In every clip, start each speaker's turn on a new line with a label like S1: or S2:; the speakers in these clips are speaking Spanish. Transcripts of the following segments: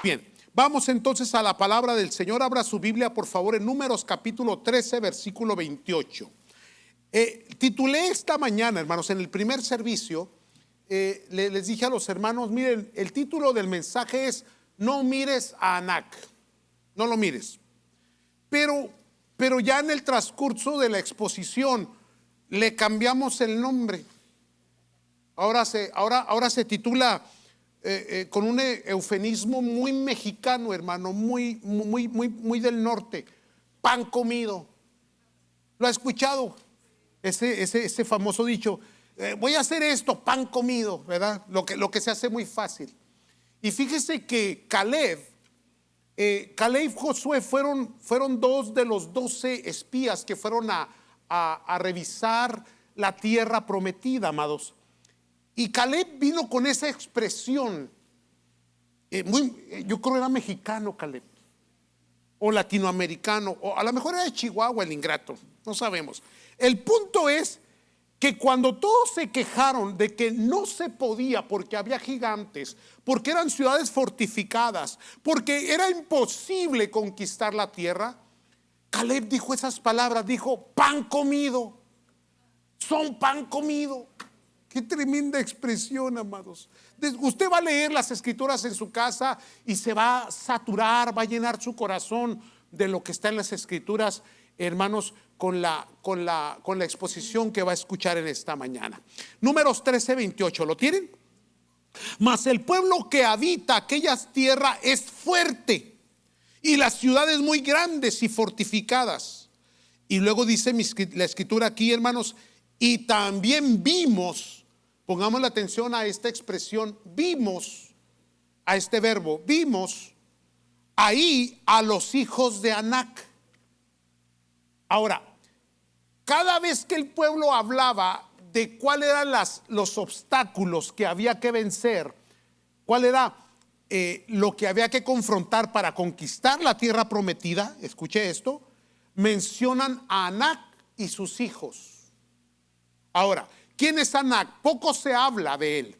S1: Bien, vamos entonces a la palabra del Señor. Abra su Biblia, por favor, en Números capítulo 13, versículo 28. Titulé esta mañana, hermanos, en el primer servicio, les dije a los hermanos, miren, el título del mensaje es: no mires a Anac, no lo mires. Pero ya en el transcurso de la exposición le cambiamos el nombre. Ahora se titula con un eufemismo muy mexicano, hermano, muy del norte: pan comido. ¿Lo ha escuchado? Ese famoso dicho, voy a hacer esto, pan comido, ¿verdad? Lo que se hace muy fácil. Y fíjese que Caleb y Josué fueron dos de los 12 espías que fueron a revisar la tierra prometida, amados. Y Caleb vino con esa expresión, yo creo que era mexicano Caleb, o latinoamericano, o a lo mejor era de Chihuahua el ingrato, no sabemos. El punto es que cuando todos se quejaron de que no se podía porque había gigantes, porque eran ciudades fortificadas, porque era imposible conquistar la tierra, Caleb dijo esas palabras, dijo: pan comido, son pan comido. Qué tremenda expresión, amados. Usted va a leer las escrituras en su casa y se va a saturar, va a llenar su corazón de lo que está en las escrituras, hermanos, con la exposición que va a escuchar en esta mañana. Números 13, 28, ¿lo tienen? Mas el pueblo que habita aquellas tierras es fuerte, y las ciudades muy grandes y fortificadas. Y luego dice la escritura aquí, hermanos: y también vimos, pongamos la atención a esta expresión, vimos, a este verbo, vimos ahí a los hijos de Anac. Ahora, cada vez que el pueblo hablaba de cuáles eran los obstáculos que había que vencer, cuál era lo que había que confrontar para conquistar la tierra prometida, escuche esto, mencionan a Anac y sus hijos. Ahora, ¿quién es Anac? Poco se habla de él,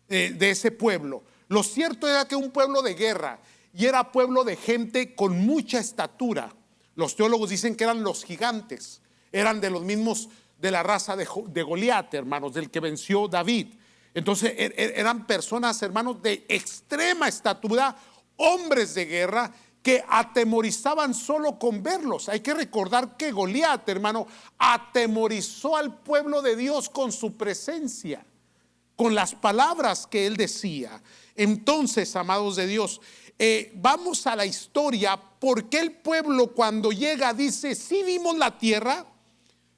S1: de ese pueblo. Lo cierto era que un pueblo de guerra, y era pueblo de gente con mucha estatura. Los teólogos dicen que eran los gigantes, eran de los mismos de la raza de Goliat, hermanos, del que venció David. Entonces eran personas, hermanos, de extrema estatura, hombres de guerra que atemorizaban solo con verlos. Hay que recordar que Goliat, hermano, atemorizó al pueblo de Dios con su presencia, con las palabras que él decía. Entonces, amados de Dios, vamos a la historia. Porque el pueblo cuando llega dice: sí vimos la tierra,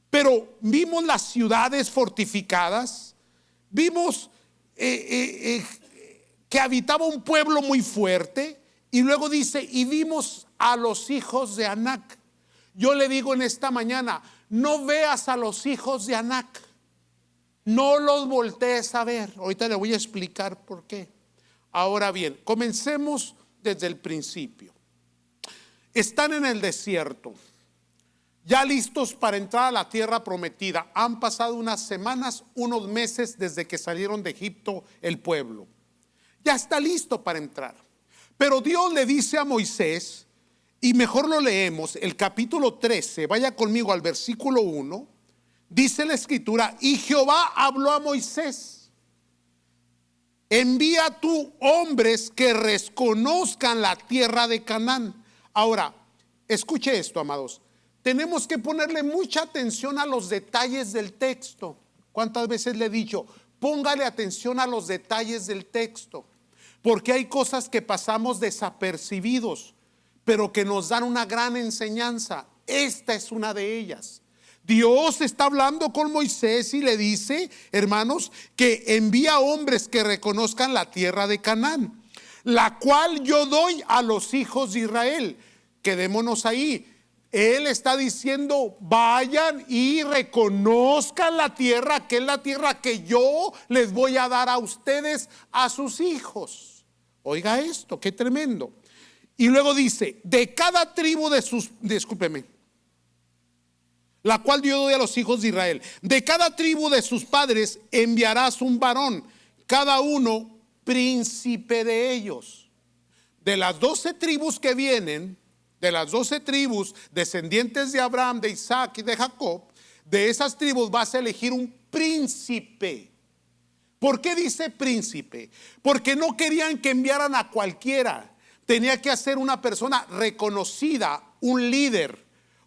S1: pero vimos las ciudades fortificadas, vimos que habitaba un pueblo muy fuerte. Y luego dice: y vimos a los hijos de Anac. Yo le digo en esta mañana: no veas a los hijos de Anac, no los voltees a ver. Ahorita le voy a explicar por qué. Ahora bien, comencemos desde el principio. Están en el desierto, ya listos para entrar a la tierra prometida. Han pasado unas semanas, unos meses desde que salieron de Egipto el pueblo. Ya está listo para entrar. Pero Dios le dice a Moisés, y mejor lo leemos, el capítulo 13, vaya conmigo al versículo 1, dice la escritura: y Jehová habló a Moisés: envía tú hombres que reconozcan la tierra de Canaán. Ahora, escuche esto, amados. Tenemos que ponerle mucha atención a los detalles del texto. ¿Cuántas veces le he dicho? Póngale atención a los detalles del texto, porque hay cosas que pasamos desapercibidos, pero que nos dan una gran enseñanza. Esta es una de ellas. Dios está hablando con Moisés y le dice, hermanos, que envía hombres que reconozcan la tierra de Canaán, la cual yo doy a los hijos de Israel. Quedémonos ahí. Él está diciendo: vayan y reconozcan la tierra, que es la tierra que yo les voy a dar a ustedes, a sus hijos. Oiga esto, qué tremendo. Y luego dice: de cada tribu de sus, discúlpeme, la cual yo doy a los hijos de Israel, de cada tribu de sus padres enviarás un varón, cada uno príncipe de ellos. de las 12 tribus que vienen, de las 12 tribus descendientes de Abraham, de Isaac y de Jacob, de esas tribus vas a elegir un príncipe. ¿Por qué dice príncipe? Porque no querían que enviaran a cualquiera. Tenía que ser una persona reconocida, un líder,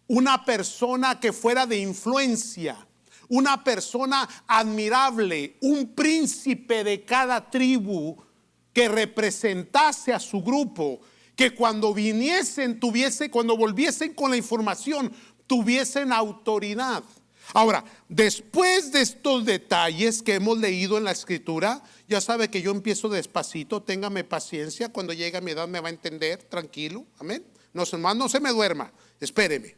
S1: una persona que fuera de influencia, una persona admirable, un príncipe de cada tribu que representase a su grupo, que cuando viniesen cuando volviesen con la información, tuviesen autoridad. Ahora, después de estos detalles que hemos leído en la escritura, ya sabe que yo empiezo despacito, téngame paciencia, cuando llegue a mi edad me va a entender, tranquilo, amén. No se me duerma, espéreme.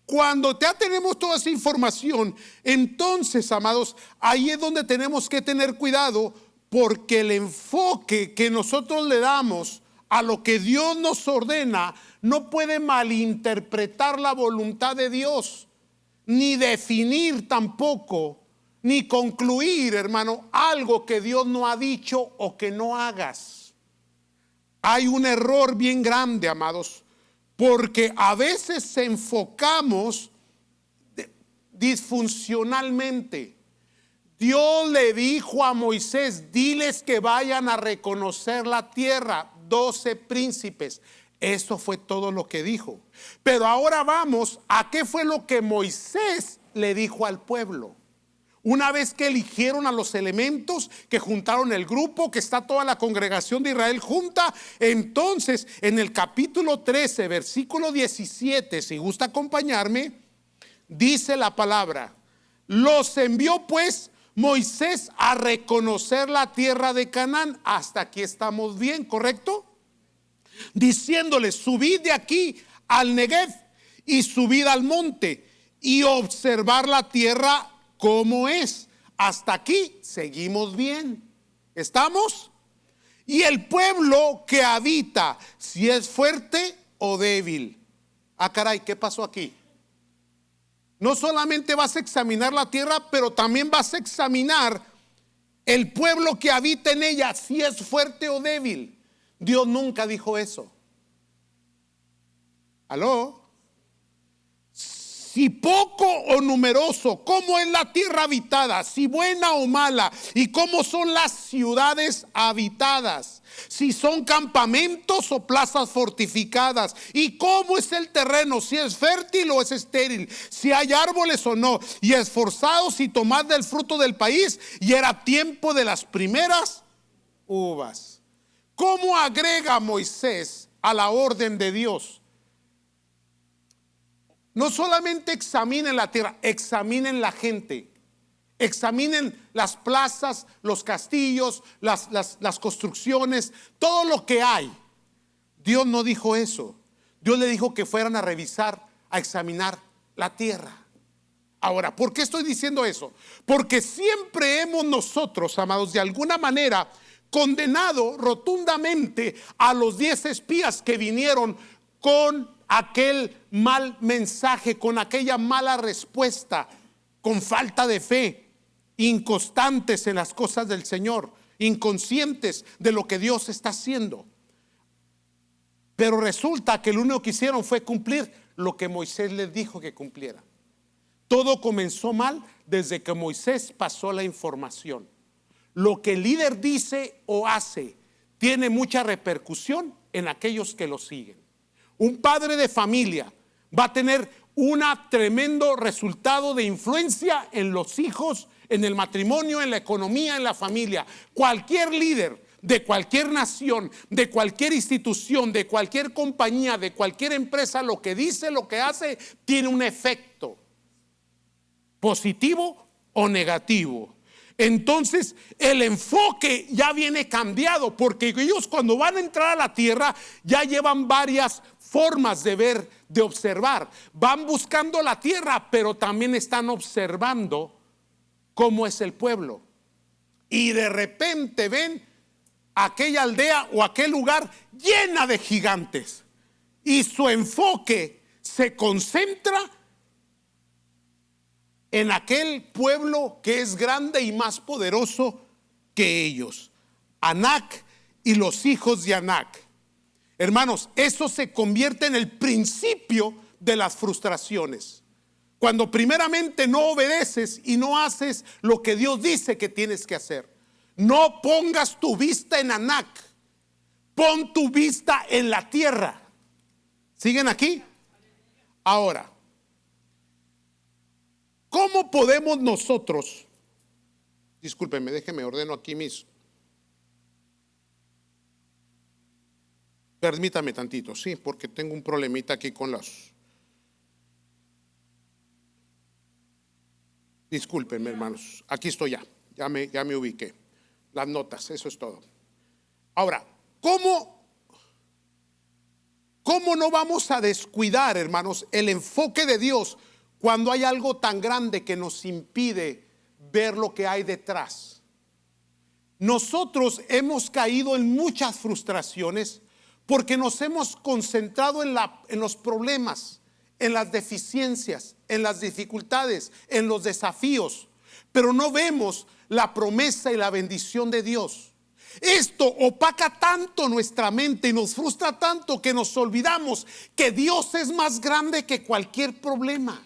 S1: Cuando ya tenemos toda esa información, entonces, amados, ahí es donde tenemos que tener cuidado, porque el enfoque que nosotros le damos a lo que Dios nos ordena no puede malinterpretar la voluntad de Dios, ni definir tampoco, ni concluir, hermano, algo que Dios no ha dicho o que no hagas. Hay un error bien grande, amados, porque a veces enfocamos disfuncionalmente. Dios le dijo a Moisés: diles que vayan a reconocer la tierra, 12 príncipes. Eso fue todo lo que dijo. Pero ahora vamos a qué fue lo que Moisés le dijo al pueblo. Una vez que eligieron a los elementos, que juntaron el grupo, que está toda la congregación de Israel junta, entonces en el capítulo 13, versículo 17, si gusta acompañarme, dice la palabra: los envió pues Moisés a reconocer la tierra de Canaán. Hasta aquí estamos bien, ¿correcto? Diciéndoles: subid de aquí al Negev y subid al monte y observar la tierra como es. Hasta aquí seguimos bien. ¿Estamos? Y el pueblo que habita, si es fuerte o débil. Ah, caray, ¿qué pasó aquí? No solamente vas a examinar la tierra, pero también vas a examinar el pueblo que habita en ella, si es fuerte o débil. Dios nunca dijo eso. ¿Aló? Si poco o numeroso, ¿cómo es la tierra habitada? Si buena o mala. ¿Y cómo son las ciudades habitadas? Si son campamentos o plazas fortificadas. ¿Y cómo es el terreno? Si es fértil o es estéril. Si hay árboles o no. Y esforzados y tomad del fruto del país. Y era tiempo de las primeras uvas. ¿Cómo agrega Moisés a la orden de Dios? No solamente examinen la tierra, examinen la gente. Examinen las plazas, los castillos, las construcciones, todo lo que hay. Dios no dijo eso. Dios le dijo que fueran a revisar, a examinar la tierra. Ahora, ¿por qué estoy diciendo eso? Porque siempre hemos nosotros, amados, de alguna manera condenado rotundamente a los 10 espías que vinieron con aquel mal mensaje, con aquella mala respuesta, con falta de fe, inconstantes en las cosas del Señor, inconscientes de lo que Dios está haciendo. Pero resulta que lo único que hicieron fue cumplir lo que Moisés les dijo que cumpliera. Todo comenzó mal desde que Moisés pasó la información. Lo que el líder dice o hace tiene mucha repercusión en aquellos que lo siguen. Un padre de familia va a tener un tremendo resultado de influencia en los hijos, en el matrimonio, en la economía, en la familia. Cualquier líder de cualquier nación, de cualquier institución, de cualquier compañía, de cualquier empresa, lo que dice, lo que hace, tiene un efecto positivo o negativo. Entonces el enfoque ya viene cambiado, porque ellos cuando van a entrar a la tierra ya llevan varias formas de ver, de observar. Van buscando la tierra, pero también están observando cómo es el pueblo. Y de repente ven aquella aldea o aquel lugar llena de gigantes, y su enfoque se concentra en aquel pueblo que es grande y más poderoso que ellos, Anac y los hijos de Anac. Hermanos, eso se convierte en el principio de las frustraciones. Cuando primeramente no obedeces y no haces lo que Dios dice que tienes que hacer. No pongas tu vista en Anac, pon tu vista en la tierra. ¿Siguen aquí? Ahora, ¿cómo podemos nosotros? Discúlpenme, déjenme ordeno aquí mis. Permítame tantito, sí, porque tengo un problemita aquí con las. Discúlpenme, hermanos, aquí estoy ya me ubiqué. Las notas, eso es todo. Ahora, ¿cómo no vamos a descuidar, hermanos, el enfoque de Dios cuando hay algo tan grande que nos impide ver lo que hay detrás? Nosotros hemos caído en muchas frustraciones porque nos hemos concentrado en los problemas, en las deficiencias, en las dificultades, en los desafíos, pero no vemos la promesa y la bendición de Dios. Esto opaca tanto nuestra mente y nos frustra tanto que nos olvidamos que Dios es más grande que cualquier problema.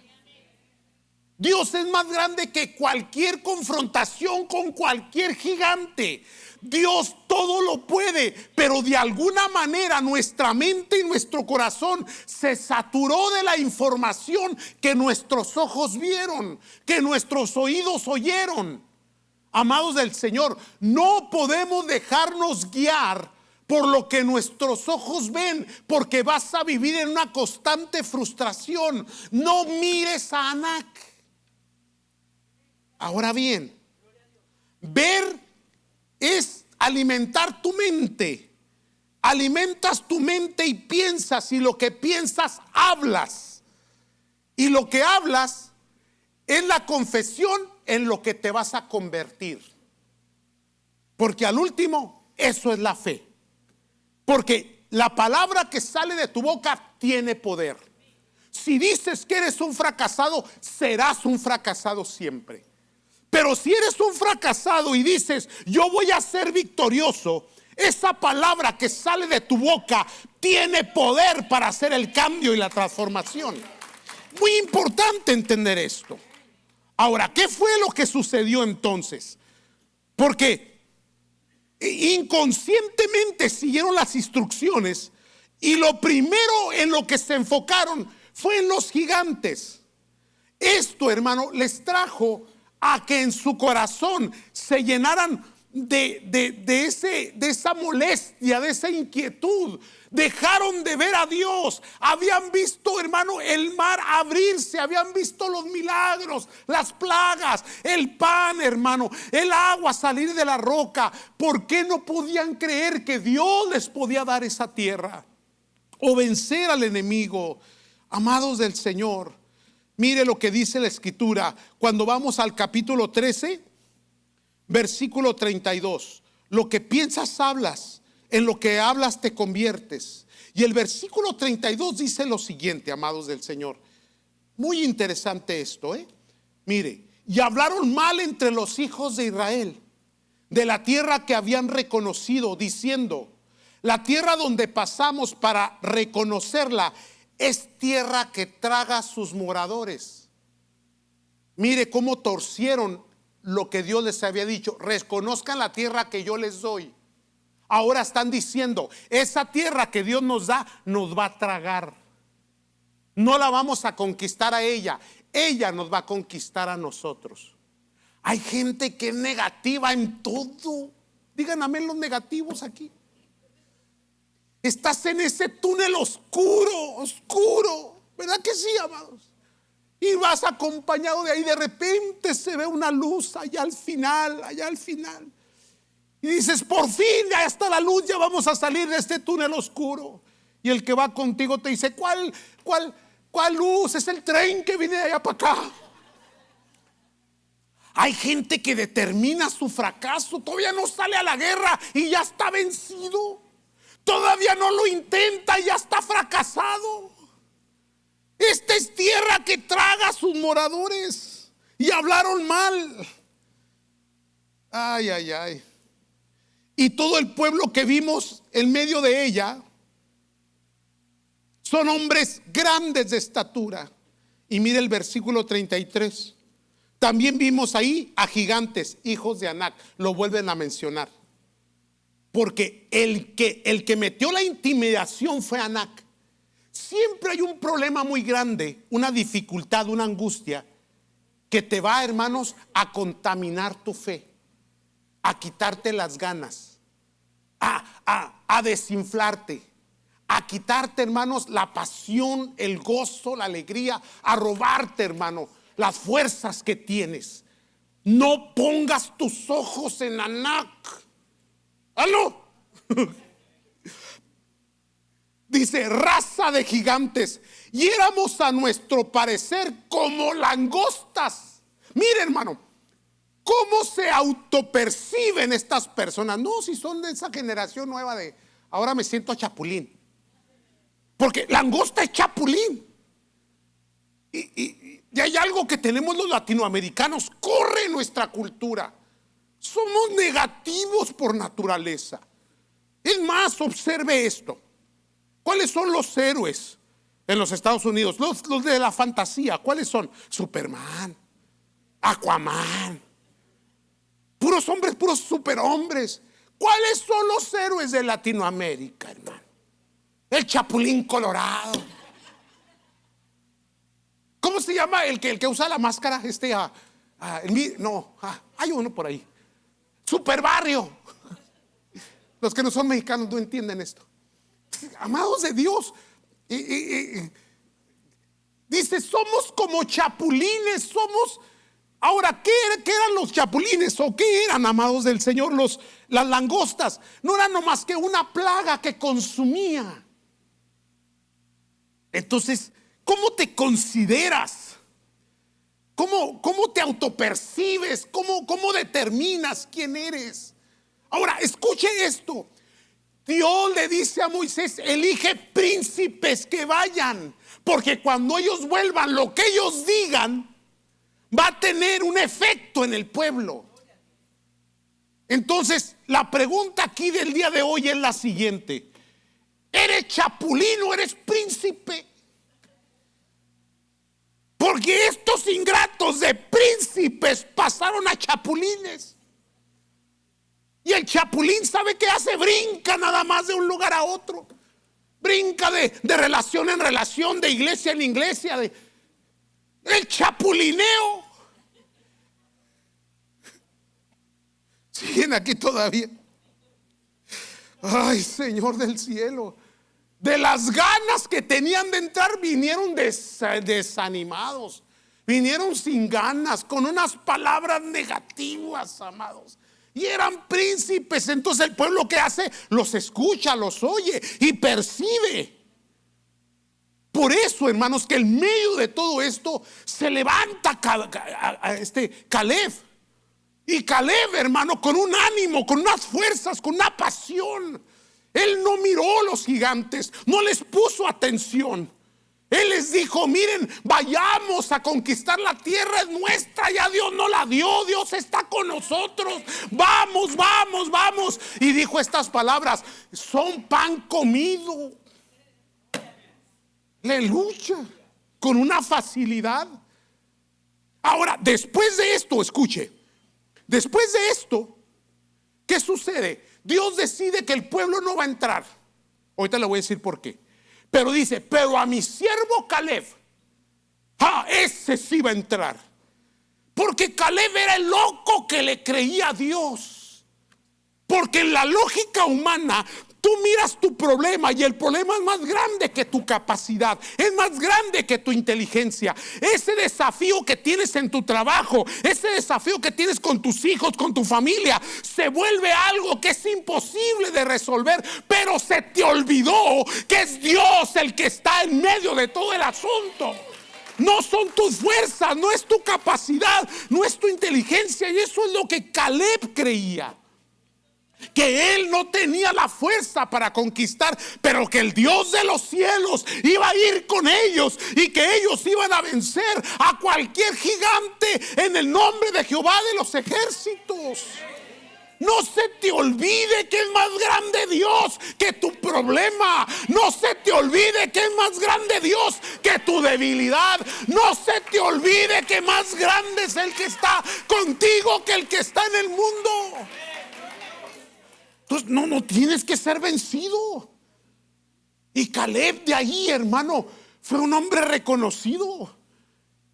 S1: Dios es más grande que cualquier confrontación con cualquier gigante. Dios todo lo puede, pero de alguna manera nuestra mente y nuestro corazón se saturó de la información que nuestros ojos vieron, que nuestros oídos oyeron. Amados del Señor, no podemos dejarnos guiar por lo que nuestros ojos ven, porque vas a vivir en una constante frustración. No mires a Anac. Ahora bien, ver es alimentar tu mente. Alimentas tu mente y piensas, y lo que piensas hablas. Y lo que hablas es la confesión en lo que te vas a convertir. Porque al último, eso es la fe. Porque la palabra que sale de tu boca tiene poder. Si dices que eres un fracasado, serás un fracasado siempre. Pero si eres un fracasado y dices, yo voy a ser victorioso, esa palabra que sale de tu boca tiene poder para hacer el cambio y la transformación. Muy importante entender esto. Ahora, ¿qué fue lo que sucedió entonces? Porque inconscientemente siguieron las instrucciones y lo primero en lo que se enfocaron fue en los gigantes. Esto, hermano, les trajo a que en su corazón se llenaran de esa molestia, de esa inquietud. Dejaron de ver a Dios. Habían visto, hermano, el mar abrirse, habían visto los milagros, las plagas, el pan, hermano, el agua salir de la roca. ¿Por qué no podían creer que Dios les podía dar esa tierra o vencer al enemigo? Amados del Señor, mire lo que dice la Escritura cuando vamos al capítulo 13, versículo 32. Lo que piensas hablas, en lo que hablas te conviertes. Y el versículo 32 dice lo siguiente, amados del Señor. Muy interesante esto, Mire, y hablaron mal entre los hijos de Israel de la tierra que habían reconocido, diciendo, la tierra donde pasamos para reconocerla es tierra que traga a sus moradores. Mire cómo torcieron lo que Dios les había dicho. Reconozcan la tierra que yo les doy. Ahora están diciendo, esa tierra que Dios nos da nos va a tragar. No la vamos a conquistar a ella, ella nos va a conquistar a nosotros. Hay gente que es negativa en todo. Digan amén los negativos aquí. Estás en ese túnel oscuro, ¿verdad que sí, amados? Y vas acompañado de ahí, de repente se ve una luz allá al final. Y dices, por fin, ya está la luz, ya vamos a salir de este túnel oscuro. Y el que va contigo te dice, ¿cuál luz? Es el tren que viene de allá para acá. Hay gente que determina su fracaso, todavía no sale a la guerra y ya está vencido. Todavía no lo intenta y ya está fracasado. Esta es tierra que traga a sus moradores. Y hablaron mal. Ay. Y todo el pueblo que vimos en medio de ella Son hombres grandes de estatura. Y mire el versículo 33. También vimos ahí a gigantes, hijos de Anac. Lo vuelven a mencionar. Porque el que metió la intimidación fue Anac. Siempre hay un problema muy grande, una dificultad, una angustia que te va, hermanos, a contaminar tu fe, a quitarte las ganas, a desinflarte, a quitarte, hermanos, la pasión, el gozo, la alegría, a robarte, hermano, las fuerzas que tienes. No pongas tus ojos en Anac. ¿Aló? Dice, raza de gigantes, y éramos a nuestro parecer como langostas. Mire, hermano, ¿cómo se autoperciben estas personas? No, si son de esa generación nueva de ahora me siento chapulín. Porque langosta es chapulín. Y hay algo que tenemos los latinoamericanos, corre en nuestra cultura. Somos negativos por naturaleza. Es más, observe esto. ¿Cuáles son los héroes en los Estados Unidos? Los de la fantasía. ¿Cuáles son? Superman, Aquaman. Puros hombres, puros superhombres. ¿Cuáles son los héroes de Latinoamérica, hermano? El Chapulín Colorado. ¿Cómo se llama el que usa la máscara? Hay uno por ahí. Super Barrio. Los que no son mexicanos no entienden esto. Amados de Dios, dice, somos como chapulines, somos. Ahora, ¿qué eran los chapulines? ¿O qué eran, amados del Señor, las langostas? No eran nomás que una plaga que consumía. Entonces, ¿cómo te consideras? ¿Cómo te autopercibes? ¿Cómo determinas quién eres? Ahora, escuche esto. Dios le dice a Moisés, elige príncipes que vayan, porque cuando ellos vuelvan, lo que ellos digan va a tener un efecto en el pueblo. Entonces, la pregunta aquí del día de hoy es la siguiente: ¿eres chapulín o eres príncipe? Porque estos ingratos de príncipes pasaron a chapulines. Y el chapulín, ¿sabe qué hace? Brinca nada más de un lugar a otro. Brinca de relación en relación, de iglesia en iglesia. El chapulineo. Siguen aquí todavía. Ay, Señor del cielo. De las ganas que tenían de entrar, vinieron desanimados. Vinieron sin ganas, con unas palabras negativas, amados. Y eran príncipes. Entonces el pueblo, ¿qué hace? Los escucha, los oye y percibe. Por eso, hermanos, que en medio de todo esto se levanta Caleb. Y Caleb, hermano, con un ánimo, con unas fuerzas, con una pasión. Él no miró a los gigantes, no les puso atención. Él les dijo, miren, vayamos a conquistar la tierra, es nuestra, ya Dios no la dio, Dios está con nosotros, vamos, vamos, vamos. Y dijo estas palabras, son pan comido. Aleluya, con una facilidad. Ahora, después de esto, escuche, después de esto, ¿qué sucede? Dios decide que el pueblo no va a entrar. Ahorita le voy a decir por qué. Pero dice, pero a mi siervo Caleb, ese sí va a entrar. Porque Caleb era el loco que le creía a Dios. Porque en la lógica humana, tú miras tu problema y el problema es más grande que tu capacidad, es más grande que tu inteligencia. Ese desafío que tienes en tu trabajo, ese desafío que tienes con tus hijos, con tu familia, se vuelve algo que es imposible de resolver. Pero se te olvidó que es Dios el que está en medio de todo el asunto. No son tus fuerzas, no es tu capacidad, no es tu inteligencia. Y eso es lo que Caleb creía. Que él no tenía la fuerza para conquistar, pero que el Dios de los cielos iba a ir con ellos y que ellos iban a vencer a cualquier gigante en el nombre de Jehová de los ejércitos. No se te olvide que es más grande Dios que tu problema. No se te olvide que es más grande Dios que tu debilidad. No se te olvide que más grande es el que está contigo que el que está en el mundo. Entonces no tienes que ser vencido. Y Caleb de ahí, hermano, fue un hombre reconocido.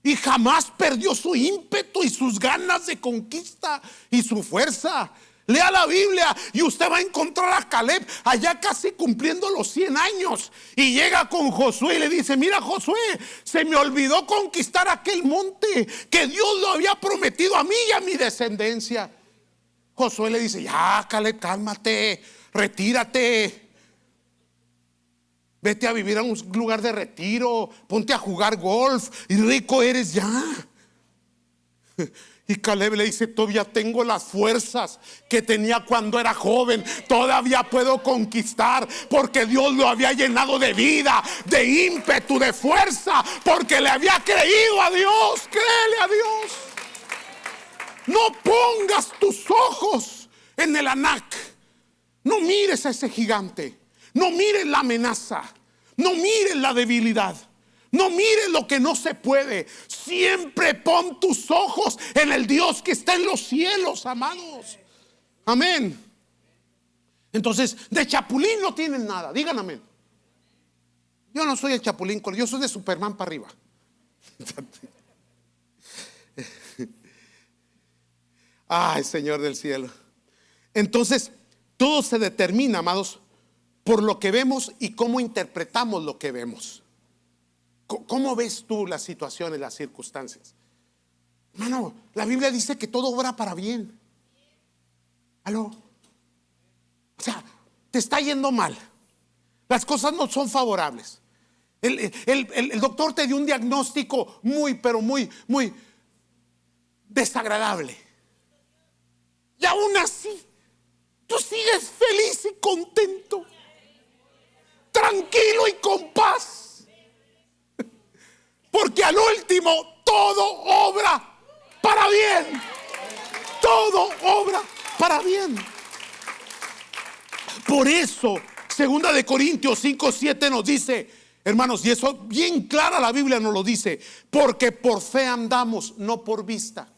S1: Y jamás perdió su ímpetu y sus ganas de conquista y su fuerza. Lea la Biblia y usted va a encontrar a Caleb allá casi cumpliendo los 100 años. Y llega con Josué y le dice: mira, Josué, se me olvidó conquistar aquel monte que Dios lo había prometido a mí y a mi descendencia. Josué le dice: ya, Caleb, cálmate, retírate. Vete a vivir a un lugar de retiro, ponte a jugar golf y rico eres ya. Y Caleb le dice: todavía tengo las fuerzas que tenía cuando era joven. Todavía puedo conquistar, porque Dios lo había llenado de vida, de ímpetu, de fuerza, porque le había creído a Dios. Créele a Dios. No pongas tus ojos en el Anac. No mires a ese gigante. No mires la amenaza. No mires la debilidad. No mires lo que no se puede. Siempre pon tus ojos en el Dios que está en los cielos, amados. Amén. Entonces, de chapulín no tienen nada. Digan amén. Yo no soy el chapulín, yo soy de Superman para arriba. Ay, Señor del cielo. Entonces, todo se determina, amados, por lo que vemos y cómo interpretamos lo que vemos. ¿Cómo ves tú las situaciones, las circunstancias? Hermano, la Biblia dice que todo obra para bien. ¿Aló? O sea, te está yendo mal. Las cosas no son favorables. El doctor te dio un diagnóstico muy desagradable. Y aún así, tú sigues feliz y contento, tranquilo y con paz, porque al último todo obra para bien. Todo obra para bien. Por eso 2 Corintios 5:7 nos dice, hermanos, y eso bien clara la Biblia nos lo dice: porque por fe andamos, no por vista.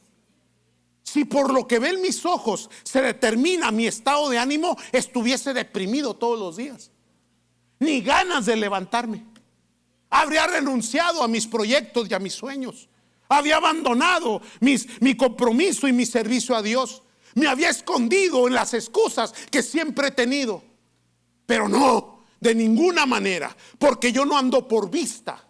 S1: Si por lo que ven mis ojos se determina mi estado de ánimo, estuviese deprimido todos los días, ni ganas de levantarme. Habría renunciado a mis proyectos y a mis sueños. Había abandonado mi compromiso y mi servicio a Dios. Me había escondido en las excusas que siempre he tenido. Pero no, de ninguna manera, porque yo no ando por vista.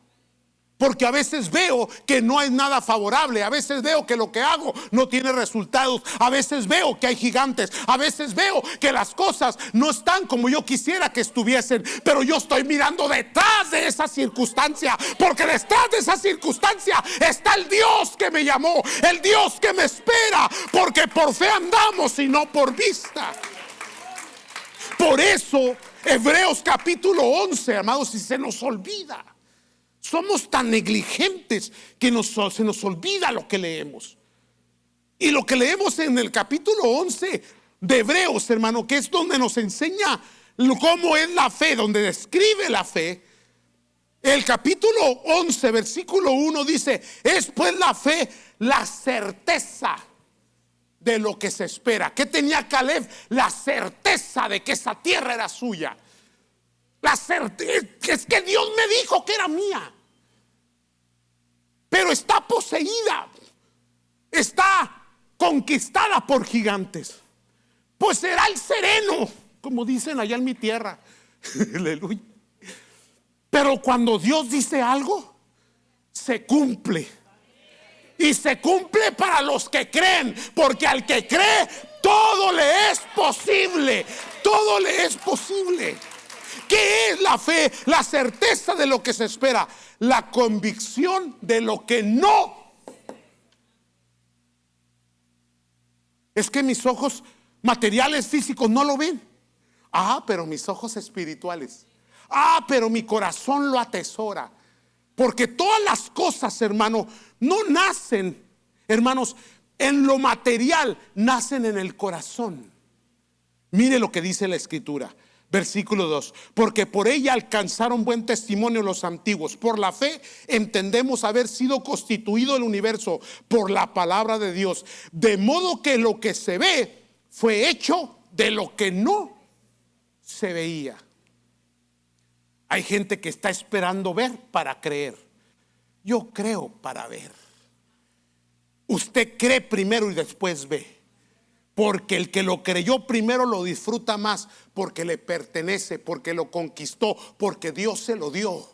S1: Porque a veces veo que no hay nada favorable. A veces veo que lo que hago no tiene resultados. A veces veo que hay gigantes. A veces veo que las cosas no están como yo quisiera que estuviesen. Pero yo estoy mirando detrás de esa circunstancia, porque detrás de esa circunstancia está el Dios que me llamó, el Dios que me espera. Porque por fe andamos y no por vista. Por eso Hebreos capítulo 11, amados, si se nos olvida. Somos tan negligentes que se nos olvida lo que leemos. Y lo que leemos en el capítulo 11 de Hebreos, hermano, que es donde nos enseña cómo es la fe, donde describe la fe. El capítulo 11, versículo 1 dice: es pues la fe la certeza de lo que se espera. ¿Qué tenía Caleb? La certeza de que esa tierra era suya. La certeza es que Dios me dijo que era mía. Pero está poseída, está conquistada por gigantes. Pues será el sereno, como dicen allá en mi tierra. Aleluya. Pero cuando Dios dice algo, se cumple. Y se cumple para los que creen, porque al que cree todo le es posible. Todo le es posible. ¿Qué es la fe? La certeza de lo que se espera, la convicción de lo que no. Es que mis ojos materiales, físicos no lo ven. Pero mis ojos espirituales. Pero mi corazón lo atesora. Porque todas las cosas, hermano, no nacen, hermanos, en lo material, nacen en el corazón. Mire lo que dice la Escritura. Versículo 2: porque por ella alcanzaron buen testimonio los antiguos. Por la fe entendemos haber sido constituido el universo por la palabra de Dios, de modo que lo que se ve fue hecho de lo que no se veía. Hay gente que está esperando ver para creer. Yo creo para ver. Usted cree primero y después ve. Porque el que lo creyó primero lo disfruta más, porque le pertenece, porque lo conquistó, porque Dios se lo dio.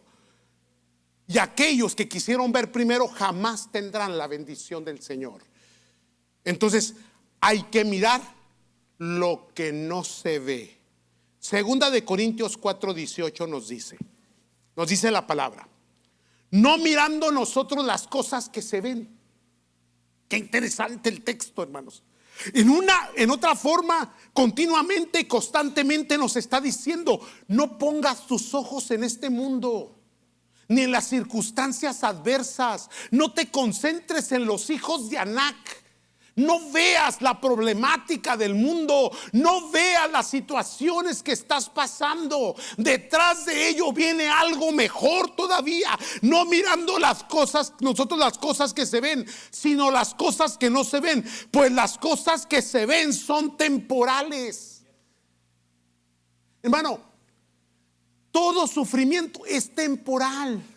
S1: Y aquellos que quisieron ver primero jamás tendrán la bendición del Señor. Entonces hay que mirar lo que no se ve. Segunda de Corintios 4:18 nos dice la palabra: no mirando nosotros las cosas que se ven. Qué interesante el texto, hermanos. En otra forma, continuamente y constantemente nos está diciendo: no pongas tus ojos en este mundo, ni en las circunstancias adversas. No te concentres en los hijos de Anac. No veas la problemática del mundo. No veas las situaciones que estás pasando. Detrás de ello viene algo mejor todavía. No mirando las cosas, nosotros las cosas que se ven, sino las cosas que no se ven. Pues las cosas que se ven son temporales. Hermano, todo sufrimiento es temporal.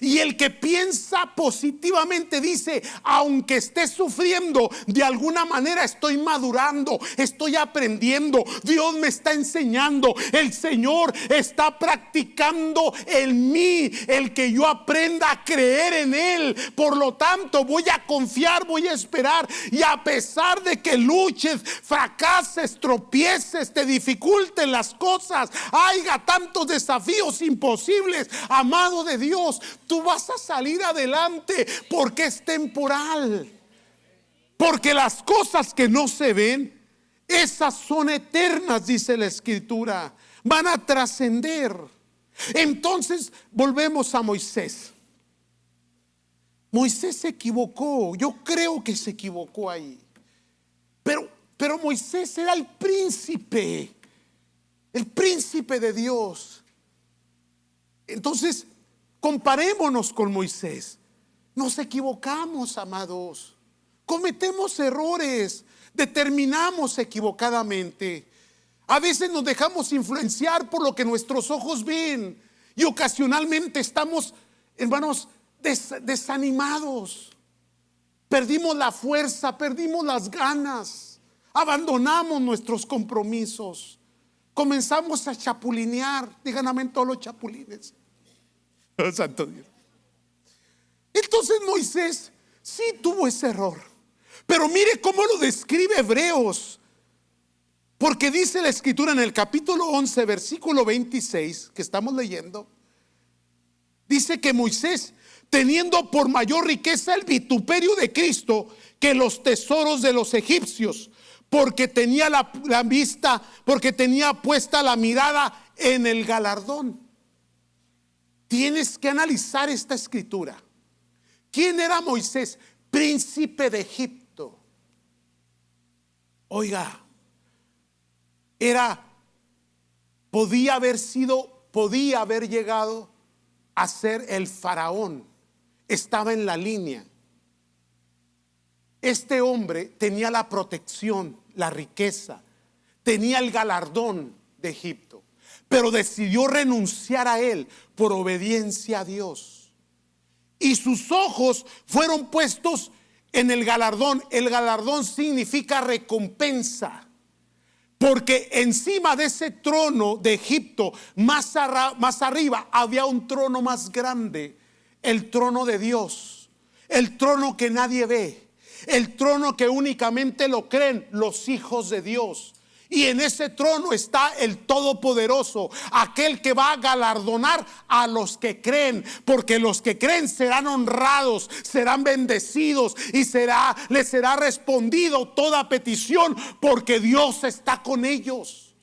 S1: Y el que piensa positivamente dice: aunque esté sufriendo, de alguna manera estoy madurando, estoy aprendiendo, Dios me está enseñando, el Señor está practicando en mí el que yo aprenda a creer en Él. Por lo tanto voy a confiar, voy a esperar. Y a pesar de que luches, fracases, tropieces, te dificulten las cosas, haya tantos desafíos imposibles, amado de Dios, tú vas a salir adelante, porque es temporal. Porque las cosas que no se ven, esas son eternas, dice la Escritura. Van a trascender. Entonces volvemos a Moisés. Moisés se equivocó. Yo creo que se equivocó ahí. Pero Moisés era el príncipe de Dios. Entonces comparémonos con Moisés. Nos equivocamos, amados. Cometemos errores. Determinamos equivocadamente. A veces nos dejamos influenciar por lo que nuestros ojos ven. Y ocasionalmente estamos, hermanos, desanimados. Perdimos la fuerza, perdimos las ganas. Abandonamos nuestros compromisos. Comenzamos a chapulinear. Digan amén todos los chapulines. Oh, santo Dios. Entonces Moisés sí tuvo ese error. Pero mire cómo lo describe Hebreos. Porque dice la Escritura en el capítulo 11, versículo 26, que estamos leyendo. Dice que Moisés, teniendo por mayor riqueza el vituperio de Cristo que los tesoros de los egipcios, porque tenía la vista, porque tenía puesta la mirada en el galardón. Tienes que analizar esta escritura. ¿Quién era Moisés? Príncipe de Egipto. Oiga, podía haber llegado a ser el faraón. Estaba en la línea. Este hombre tenía la protección, la riqueza, tenía el galardón de Egipto, pero decidió renunciar a él por obediencia a Dios. Y sus ojos fueron puestos en el galardón. El galardón significa recompensa. Porque encima de ese trono de Egipto, más arriba, había un trono más grande. El trono de Dios. El trono que nadie ve. El trono que únicamente lo creen los hijos de Dios. Y en ese trono está el Todopoderoso, aquel que va a galardonar a los que creen, porque los que creen serán honrados, serán bendecidos y les será respondido toda petición, porque Dios está con ellos.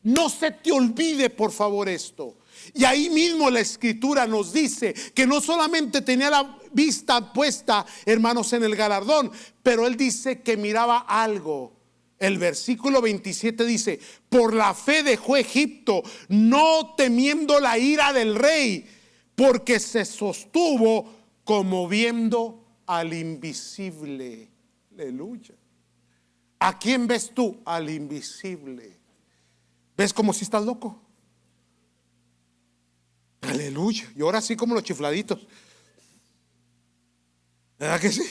S1: No se te olvide, por favor, esto. Y ahí mismo la Escritura nos dice que no solamente tenía la vista puesta, hermanos, en el galardón, pero él dice que miraba algo El versículo 27 dice: por la fe dejó Egipto, no temiendo la ira del rey, porque se sostuvo como viendo al invisible. Aleluya. ¿A quién ves tú? Al invisible. ¿Ves como si estás loco? Aleluya. Y ahora sí como los chifladitos. ¿Verdad que sí?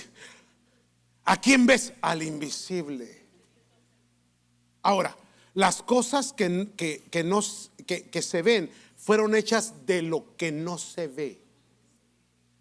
S1: ¿A quién ves? Al invisible. Ahora, las cosas que se ven fueron hechas de lo que no se ve.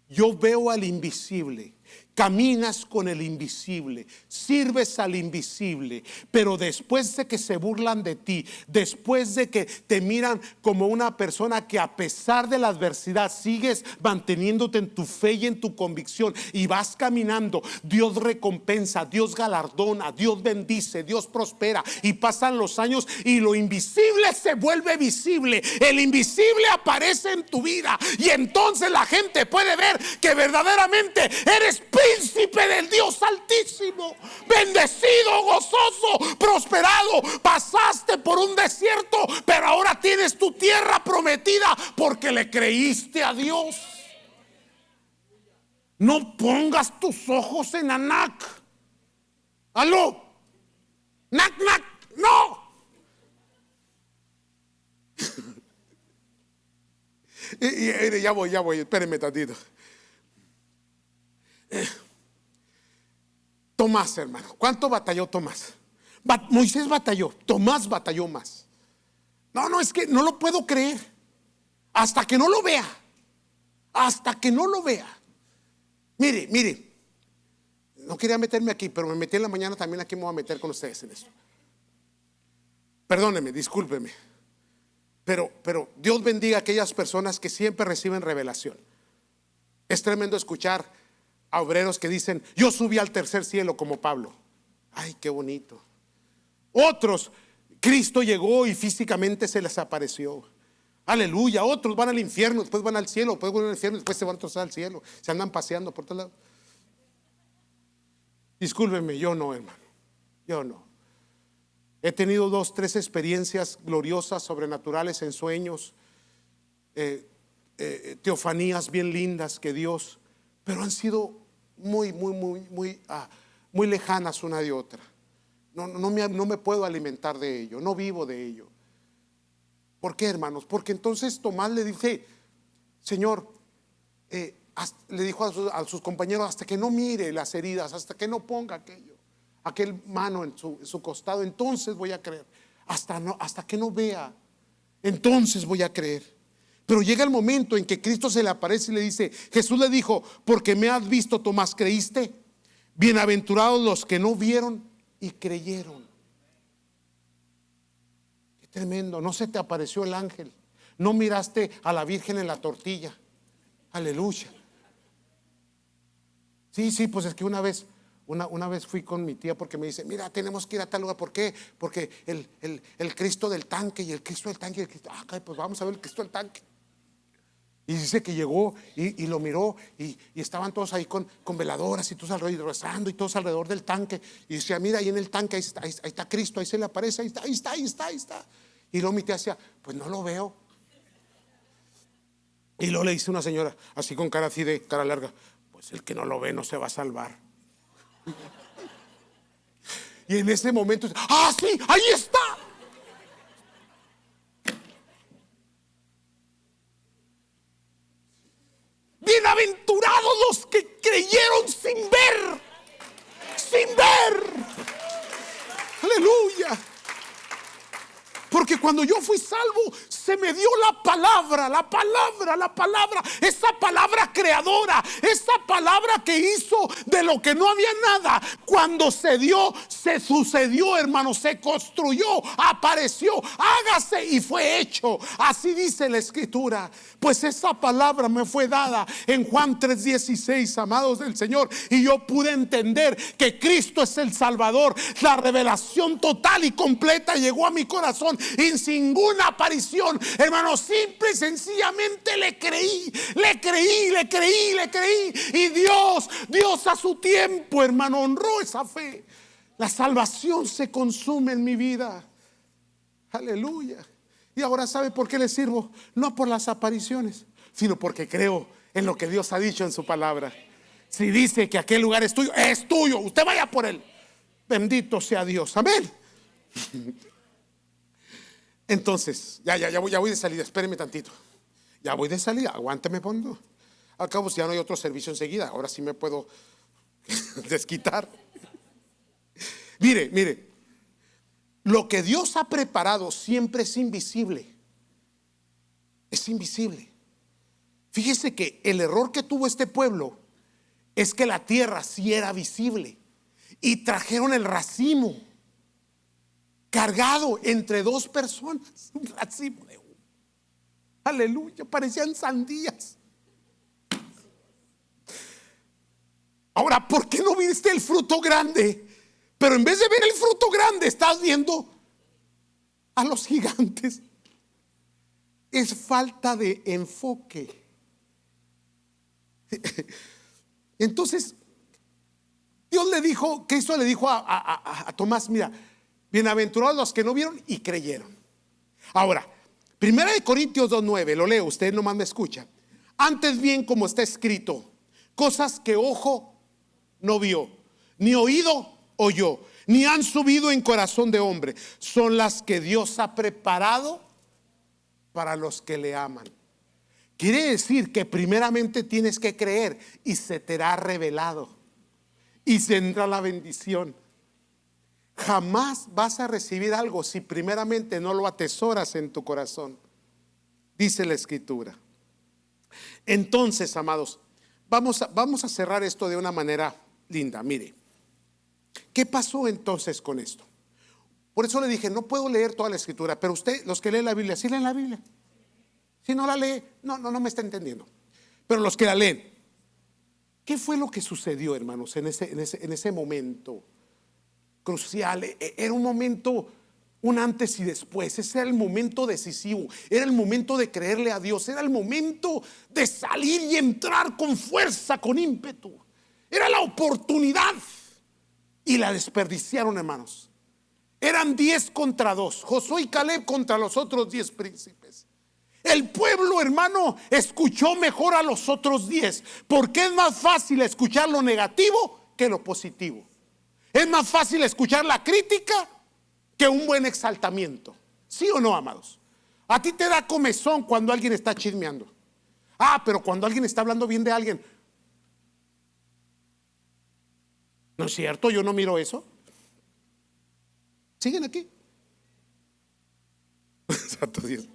S1: Yo veo al invisible. Caminas con el invisible, sirves al invisible, pero después de que se burlan de ti, después de que te miran como una persona que a pesar de la adversidad sigues manteniéndote en tu fe y en tu convicción y vas caminando, Dios recompensa, Dios galardona, Dios bendice, Dios prospera, y pasan los años y lo invisible se vuelve visible. El invisible aparece en tu vida y entonces la gente puede ver que verdaderamente eres príncipe del Dios Altísimo, bendecido, gozoso, prosperado. Pasaste por un desierto, pero ahora tienes tu tierra prometida porque le creíste a Dios. No pongas tus ojos en Anac. Aló, Nac, no. Ya voy, espérenme tantito. Tomás, hermano, ¿cuánto batalló Tomás? Moisés batalló, Tomás batalló más. No, es que no lo puedo creer hasta que no lo vea. Hasta que no lo vea. Mire, no quería meterme aquí, pero me metí en la mañana. También aquí me voy a meter con ustedes en esto. Perdónenme, discúlpenme, pero Dios bendiga a aquellas personas que siempre reciben revelación. Es tremendo escuchar a obreros que dicen: yo subí al tercer cielo como Pablo. Ay, qué bonito. Otros, Cristo llegó y físicamente se les apareció. Aleluya. Otros van al infierno, después van al cielo, después van al infierno, después se van otros al cielo. Se andan paseando por todos lados. Discúlpenme, yo no, hermano. Yo no. He tenido 2, 3 experiencias gloriosas, sobrenaturales en sueños, teofanías bien lindas que Dios, pero han sido muy lejanas una de otra. No me puedo alimentar de ello, no vivo de ello. ¿Por qué, hermanos? Porque entonces Tomás le dice: Señor, le dijo a sus compañeros: hasta que no mire las heridas, hasta que no ponga aquel mano en su costado, entonces voy a creer. Hasta que no vea, entonces voy a creer. Pero llega el momento en que Cristo se le aparece y le dice: Jesús le dijo: porque me has visto, Tomás, ¿creíste? Bienaventurados los que no vieron y creyeron. Qué tremendo. No se te apareció el ángel, no miraste a la Virgen en la tortilla. Aleluya. Sí, pues es que una vez fui con mi tía porque me dice: mira, tenemos que ir a tal lugar. ¿Por qué? Porque el Cristo del tanque y el Cristo del tanque, pues vamos a ver el Cristo del tanque. Y dice que llegó y lo miró y estaban todos ahí con veladoras y todos alrededor, rezando y todos alrededor del tanque. Y decía: mira, ahí en el tanque, ahí está Cristo, ahí se le aparece, ahí está. Y luego mi tía decía: pues no lo veo. Y luego le dice una señora así con cara así de cara larga: pues el que no lo ve no se va a salvar. Y en ese momento: sí, ahí está. Bienaventurados los que creyeron sin ver. Aleluya. Porque cuando yo fui salvo, se me dio la palabra, esa palabra creadora, esa palabra que hizo de lo que no había nada. Cuando se dio, se sucedió, hermano, se construyó, apareció, hágase y fue hecho. Así dice la Escritura. Pues esa palabra me fue dada en Juan 3:16, amados del Señor, y yo pude entender que Cristo es el Salvador. La revelación total y completa llegó a mi corazón y sin ninguna aparición, hermano, simple y sencillamente le creí. Y Dios a su tiempo, hermano, honró esa fe. La salvación se consume en mi vida. Aleluya. Y ahora, ¿sabe por qué le sirvo? No por las apariciones, sino porque creo en lo que Dios ha dicho en su palabra. Si dice que aquel lugar es tuyo, es tuyo. Usted vaya por él. Bendito sea Dios. Amén. Entonces, ya voy de salida. Espéreme tantito. Ya voy de salida. Aguánteme, fondo. Al cabo, si ya no hay otro servicio enseguida, ahora sí me puedo desquitar. Mire. Lo que Dios ha preparado siempre es invisible. Es invisible. Fíjese que el error que tuvo este pueblo es que la tierra sí era visible. Y trajeron el racimo cargado entre dos personas. Un racimo de uva. Aleluya, parecían sandías. Ahora, ¿por qué no viste el fruto grande? Pero en vez de ver el fruto grande, estás viendo a los gigantes. Es falta de enfoque. Entonces, Dios le dijo, Cristo le dijo a Tomás: mira, bienaventurados los que no vieron y creyeron. Ahora, 1 Corintios 2:9, lo leo, usted nomás me escucha. Antes bien, como está escrito, cosas que ojo no vio, ni oído oyó, ni han subido en corazón de hombre, son las que Dios ha preparado para los que le aman. Quiere decir que primeramente tienes que creer y se te hará revelado y vendrá la bendición. Jamás vas a recibir algo si primeramente no lo atesoras en tu corazón, dice la Escritura. Entonces, amados, vamos a cerrar esto de una manera linda. Mire, ¿qué pasó entonces con esto? Por eso le dije, no puedo leer toda la Escritura, pero usted, los que leen la Biblia, ¿sí leen la Biblia? Si no la lee, no me está entendiendo. Pero los que la leen, ¿qué fue lo que sucedió, hermanos, en ese momento crucial? Era un momento, un antes y después. Ese era el momento decisivo. Era el momento de creerle a Dios. Era el momento de salir y entrar con fuerza, con ímpetu. Era la oportunidad. Y la desperdiciaron, hermanos. Eran 10 contra 2. Josué y Caleb contra los otros 10 príncipes. El pueblo, hermano, escuchó mejor a los otros 10, porque es más fácil escuchar lo negativo que lo positivo. Es más fácil escuchar la crítica que un buen exaltamiento. ¿Sí o no, amados? A ti te da comezón cuando alguien está chismeando. Pero cuando alguien está hablando bien de alguien, ¿no es cierto? Yo no miro eso. ¿Siguen aquí? Santo Dios.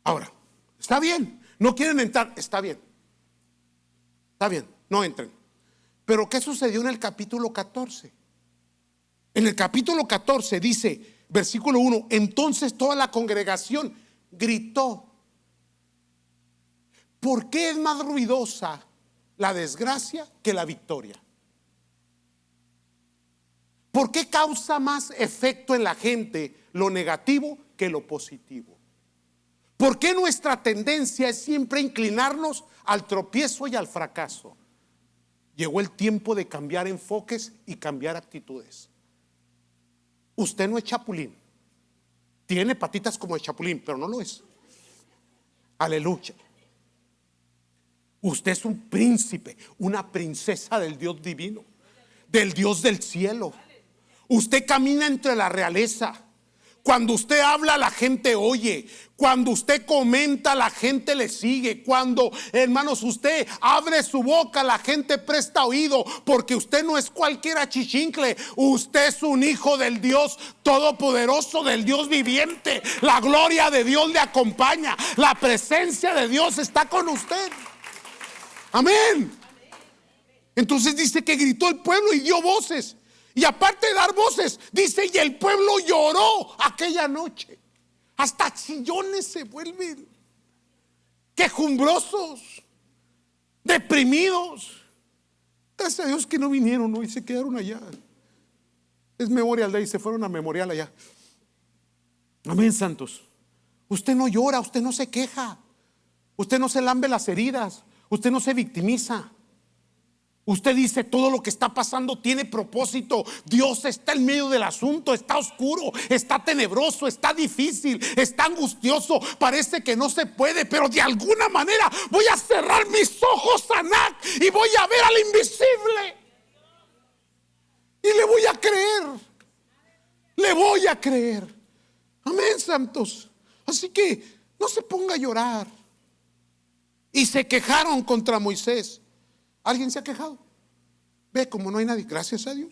S1: Ahora, está bien, no quieren entrar, está bien, no entren. Pero ¿qué sucedió en el capítulo 14? En el capítulo 14 dice, versículo 1, entonces toda la congregación gritó. ¿Por qué es más ruidosa la desgracia que la victoria? ¿Por qué causa más efecto en la gente lo negativo que lo positivo? ¿Por qué nuestra tendencia es siempre inclinarnos al tropiezo y al fracaso? Llegó el tiempo de cambiar enfoques y cambiar actitudes. Usted no es chapulín. Tiene patitas como de chapulín, pero no lo es. Aleluya. Usted es un príncipe, una princesa del Dios divino, del Dios del cielo. Usted camina entre la realeza. Cuando usted habla, la gente oye. Cuando usted comenta, la gente le sigue. Cuando, hermanos, usted abre su boca, la gente presta oído. Porque usted no es cualquier achichincle. Usted es un hijo del Dios todopoderoso, del Dios viviente. La gloria de Dios le acompaña. La presencia de Dios está con usted. Amén. Entonces dice que gritó el pueblo y dio voces. Y aparte de dar voces, dice, y el pueblo lloró aquella noche. Hasta chillones se vuelven, quejumbrosos, deprimidos. Gracias a Dios que no vinieron, ¿no? Y se quedaron allá. Es Memorial Day, se fueron a Memorial allá. Amén, santos. Usted no llora, usted no se queja, usted no se lambe las heridas, usted no se victimiza. Usted dice todo lo que está pasando tiene propósito. Dios está en medio del asunto. Está oscuro, está tenebroso, está difícil, está angustioso. Parece que no se puede, pero de alguna manera voy a cerrar mis ojos, Anac, y voy a ver al invisible. Y le voy a creer. Le voy a creer. Amén, santos. Así que no se ponga a llorar. Y se quejaron contra Moisés. ¿Alguien se ha quejado? Ve, como no hay nadie, gracias a Dios.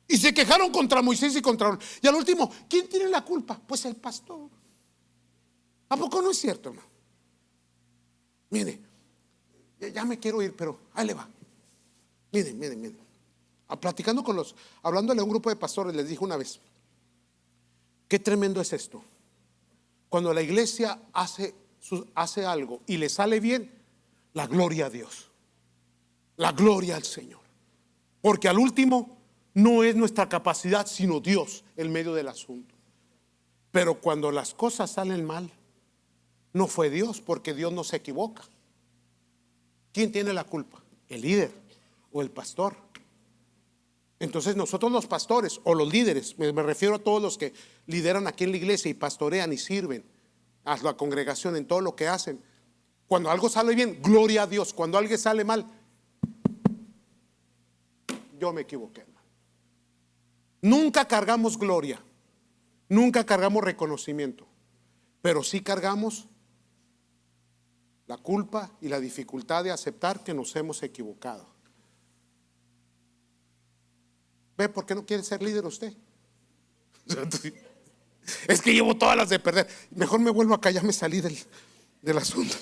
S1: Y se quejaron contra Moisés y contra Aarón. Y al último, ¿quién tiene la culpa? Pues el pastor. ¿A poco no es cierto, hermano? Mire, ya me quiero ir, pero ahí le va. Miren. Hablándole a un grupo de pastores, les dije una vez: qué tremendo es esto. Cuando la iglesia hace algo y le sale bien, la gloria a Dios, la gloria al Señor, porque al último no es nuestra capacidad, sino Dios en medio del asunto. Pero cuando las cosas salen mal, no fue Dios, porque Dios no se equivoca. ¿Quién tiene la culpa? ¿El líder o el pastor? Entonces nosotros los pastores o los líderes, me refiero a todos los que lideran aquí en la iglesia y pastorean y sirven a la congregación en todo lo que hacen. Cuando algo sale bien, gloria a Dios. Cuando algo sale mal, yo me equivoqué, hermano. Nunca cargamos gloria, nunca cargamos reconocimiento, pero sí cargamos la culpa y la dificultad de aceptar que nos hemos equivocado. ¿Ve por qué no quiere ser líder usted? Es que llevo todas las de perder. Mejor me vuelvo acá, ya me salí del asunto.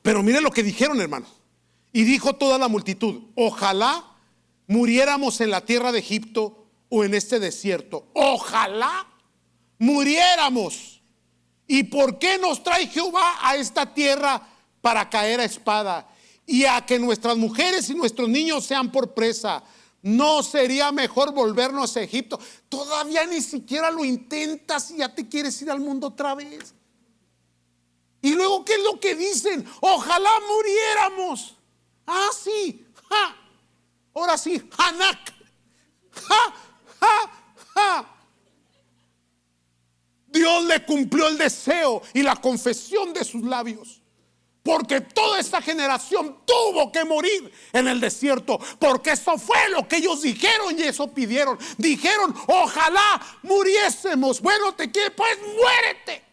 S1: Pero mire lo que dijeron, hermano. Y dijo toda la multitud: ojalá muriéramos en la tierra de Egipto o en este desierto. Ojalá muriéramos. ¿Y por qué nos trae Jehová a esta tierra para caer a espada y a que nuestras mujeres y nuestros niños sean por presa? ¿No sería mejor volvernos a Egipto? Todavía ni siquiera lo intentas y ya te quieres ir al mundo otra vez. Y luego, ¿qué es lo que dicen? Ojalá muriéramos. Ah, sí. Ja. Ahora sí, Anac. Dios le cumplió el deseo y la confesión de sus labios. Porque toda esta generación tuvo que morir en el desierto, porque eso fue lo que ellos dijeron y eso pidieron. Dijeron: ojalá muriésemos. Bueno, te quiere, pues muérete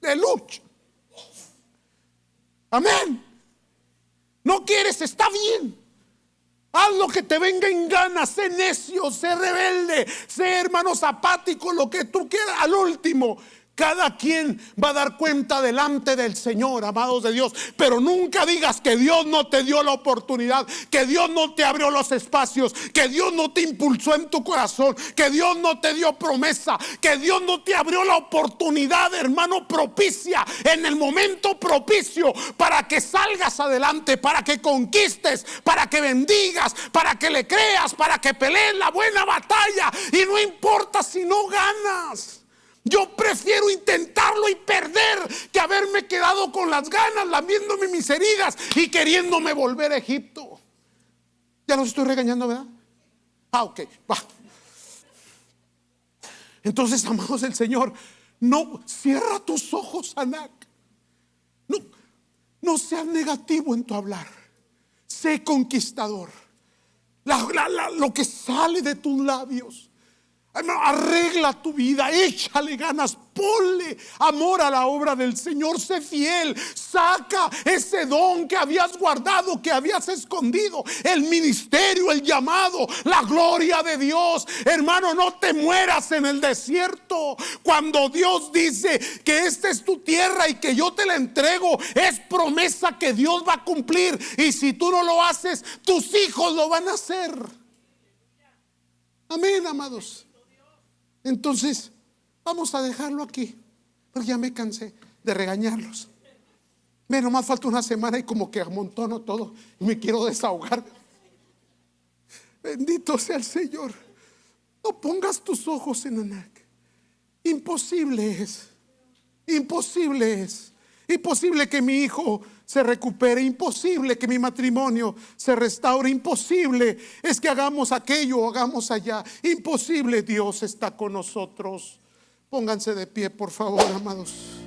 S1: de lucha. Amén. No quieres, está bien. Haz lo que te venga en ganas. Sé necio, sé rebelde, sé hermanos apático, lo que tú quieras. Al último, cada quien va a dar cuenta delante del Señor, amados de Dios. Pero nunca digas que Dios no te dio la oportunidad, que Dios no te abrió los espacios, que Dios no te impulsó en tu corazón, que Dios no te dio promesa, que Dios no te abrió la oportunidad, hermano, propicia, en el momento propicio, para que salgas adelante, para que conquistes, para que bendigas, para que le creas, para que pelees la buena batalla. Y no importa si no ganas. Yo prefiero intentarlo y perder que haberme quedado con las ganas, lamiéndome mis heridas y queriéndome volver a Egipto. Ya los estoy regañando, ¿verdad? Ok, va. Entonces, amados del Señor, no cierra tus ojos, Anac. No seas negativo en tu hablar. Sé conquistador. Lo que sale de tus labios, arregla tu vida, échale ganas, ponle amor a la obra del Señor, sé fiel, saca ese don que habías guardado, que habías escondido, el ministerio, el llamado, la gloria de Dios. Hermano, no te mueras en el desierto. Cuando Dios dice que esta es tu tierra y que yo te la entrego, es promesa que Dios va a cumplir. Y si tú no lo haces, tus hijos lo van a hacer. Amén, amados. Entonces, vamos a dejarlo aquí, porque ya me cansé de regañarlos. Ve, nomás falta una semana y como que amontono todo y me quiero desahogar. Bendito sea el Señor. No pongas tus ojos en Anac. Imposible es. Imposible es. Imposible que mi hijo se recupere, imposible que mi matrimonio se restaure, imposible es que hagamos aquello o hagamos allá, imposible. Dios está con nosotros. Pónganse de pie, por favor, amados.